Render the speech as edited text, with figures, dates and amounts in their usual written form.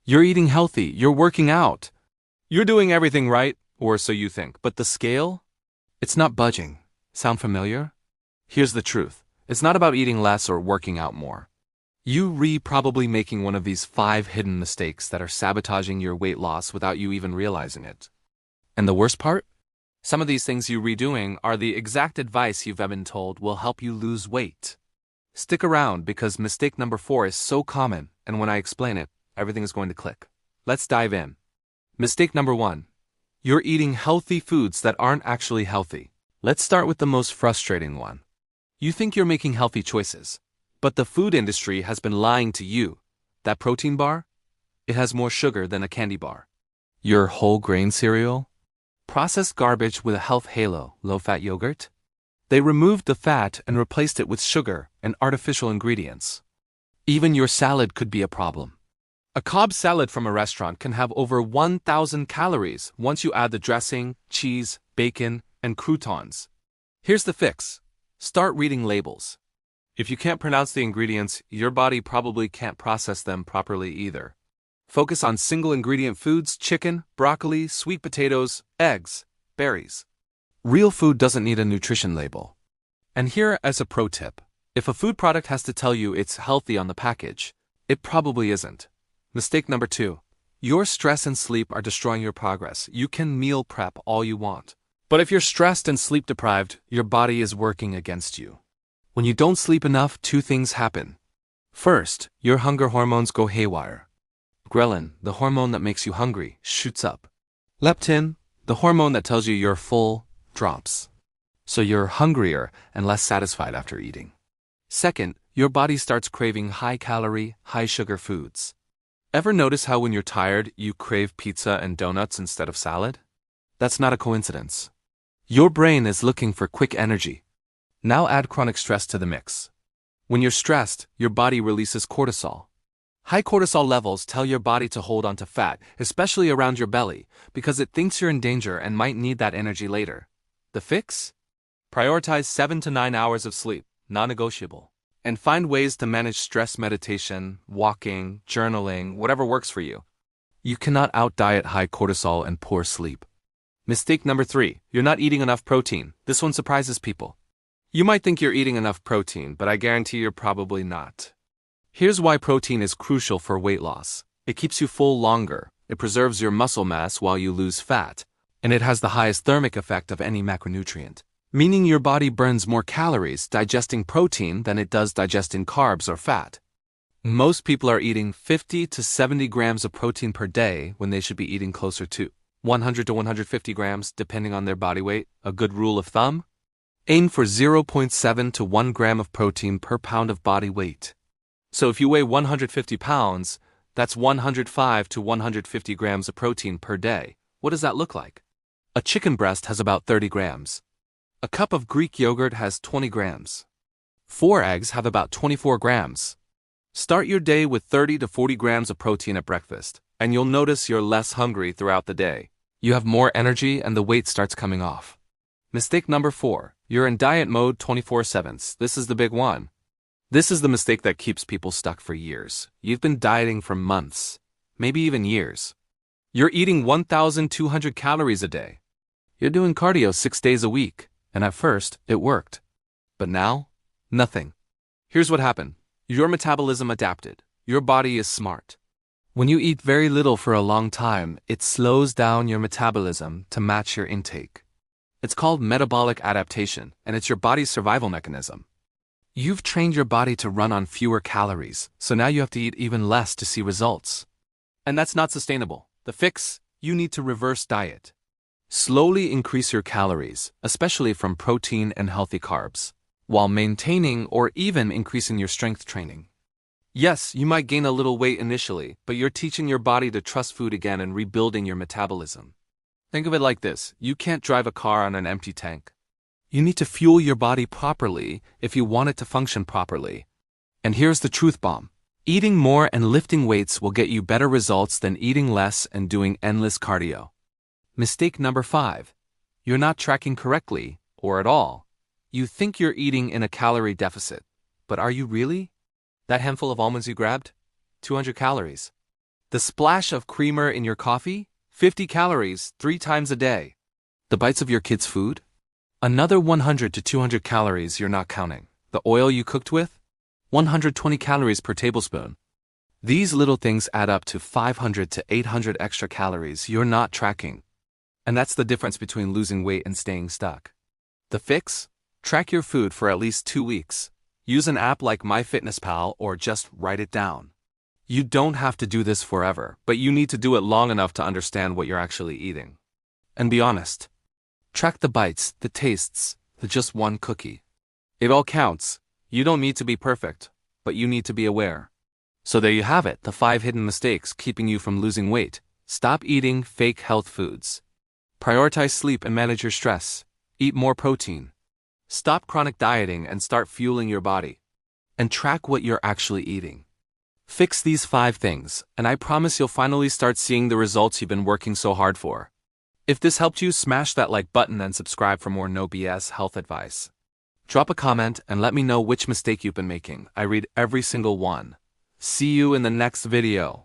You're eating healthy, you're working out. You're doing everything right, or so you think. But the scale? It's not budging. Sound familiar? Here's the truth. It's not about eating less or working out more. You probably making one of these 5 hidden mistakes that are sabotaging your weight loss without you even realizing it. And the worst part? Some of these things you redoing are the exact advice you've been told will help you lose weight. Stick around because mistake number 4 is so common, and when I explain it, everything is going to click. Let's dive in. Mistake number 1. You're eating healthy foods that aren't actually healthy. Let's start with the most frustrating one. You think you're making healthy choices, but the food industry has been lying to you. That protein bar? It has more sugar than a candy bar. Your whole grain cereal? Processed garbage with a health halo, low-fat yogurt? They removed the fat and replaced it with sugar and artificial ingredients. Even your salad could be a problem. A Cobb salad from a restaurant can have over 1,000 calories once you add the dressing, cheese, bacon, and croutons. Here's the fix. Start reading labels. If you can't pronounce the ingredients, your body probably can't process them properly either. Focus on single-ingredient foods: chicken, broccoli, sweet potatoes, eggs, berries. Real food doesn't need a nutrition label. And here as a pro tip, if a food product has to tell you it's healthy on the package, it probably isn't. Mistake number 2. Your stress and sleep are destroying your progress. You can meal prep all you want, but if you're stressed and sleep deprived, your body is working against you. When you don't sleep enough, 2 things happen. First, your hunger hormones go haywire. Ghrelin, the hormone that makes you hungry, shoots up. Leptin, the hormone that tells you you're full, drops. So you're hungrier and less satisfied after eating. Second, your body starts craving high-calorie, high-sugar foods. Ever notice how when you're tired, you crave pizza and donuts instead of salad? That's not a coincidence. Your brain is looking for quick energy. Now add chronic stress to the mix. When you're stressed, your body releases cortisol. High cortisol levels tell your body to hold onto fat, especially around your belly, because it thinks you're in danger and might need that energy later. The fix? Prioritize 7 to 9 hours of sleep, non-negotiable. And find ways to manage stress: meditation, walking, journaling, whatever works for you. You cannot out-diet high cortisol and poor sleep. Mistake number 3. You're not eating enough protein. This one surprises people. You might think you're eating enough protein, but I guarantee you're probably not. Here's why protein is crucial for weight loss. It keeps you full longer, it preserves your muscle mass while you lose fat, and it has the highest thermic effect of any macronutrient, meaning your body burns more calories digesting protein than it does digesting carbs or fat. Most people are eating 50 to 70 grams of protein per day when they should be eating closer to 100 to 150 grams depending on their body weight. A good rule of thumb? Aim for 0.7 to 1 gram of protein per pound of body weight. So if you weigh 150 pounds, that's 105 to 150 grams of protein per day. What does that look like? A chicken breast has about 30 grams. A cup of Greek yogurt has 20 grams. 4 eggs have about 24 grams. Start your day with 30 to 40 grams of protein at breakfast, and you'll notice you're less hungry throughout the day. You have more energy and the weight starts coming off. Mistake number 4. You're in diet mode 24/7. This is the big one. This is the mistake that keeps people stuck for years. You've been dieting for months, maybe even years. You're eating 1,200 calories a day. You're doing cardio 6 days a week, and at first, it worked. But now, nothing. Here's what happened. Your metabolism adapted. Your body is smart. When you eat very little for a long time, it slows down your metabolism to match your intake. It's called metabolic adaptation, and it's your body's survival mechanism. You've trained your body to run on fewer calories, so now you have to eat even less to see results. And that's not sustainable. The fix? You need to reverse diet. Slowly increase your calories, especially from protein and healthy carbs, while maintaining or even increasing your strength training. Yes, you might gain a little weight initially, but you're teaching your body to trust food again and rebuilding your metabolism. Think of it like this. You can't drive a car on an empty tank. You need to fuel your body properly if you want it to function properly. And here's the truth bomb. Eating more and lifting weights will get you better results than eating less and doing endless cardio. Mistake number 5. You're not tracking correctly, or at all. You think you're eating in a calorie deficit, but are you really? That handful of almonds you grabbed? 200 calories. The splash of creamer in your coffee? 50 calories 3 times a day. The bites of your kids' food? Another 100 to 200 calories you're not counting. The oil you cooked with? 120 calories per tablespoon. These little things add up to 500 to 800 extra calories you're not tracking. And that's the difference between losing weight and staying stuck. The fix? Track your food for at least 2 weeks. Use an app like MyFitnessPal or just write it down. You don't have to do this forever, but you need to do it long enough to understand what you're actually eating. And be honest. Track the bites, the tastes, the just one cookie. It all counts. You don't need to be perfect, but you need to be aware. So there you have it, the 5 hidden mistakes keeping you from losing weight. Stop eating fake health foods. Prioritize sleep and manage your stress. Eat more protein. Stop chronic dieting and start fueling your body. And track what you're actually eating. Fix these 5 things, and I promise you'll finally start seeing the results you've been working so hard for. If this helped you, smash that like button and subscribe for more no BS health advice. Drop a comment and let me know which mistake you've been making. I read every single one. See you in the next video.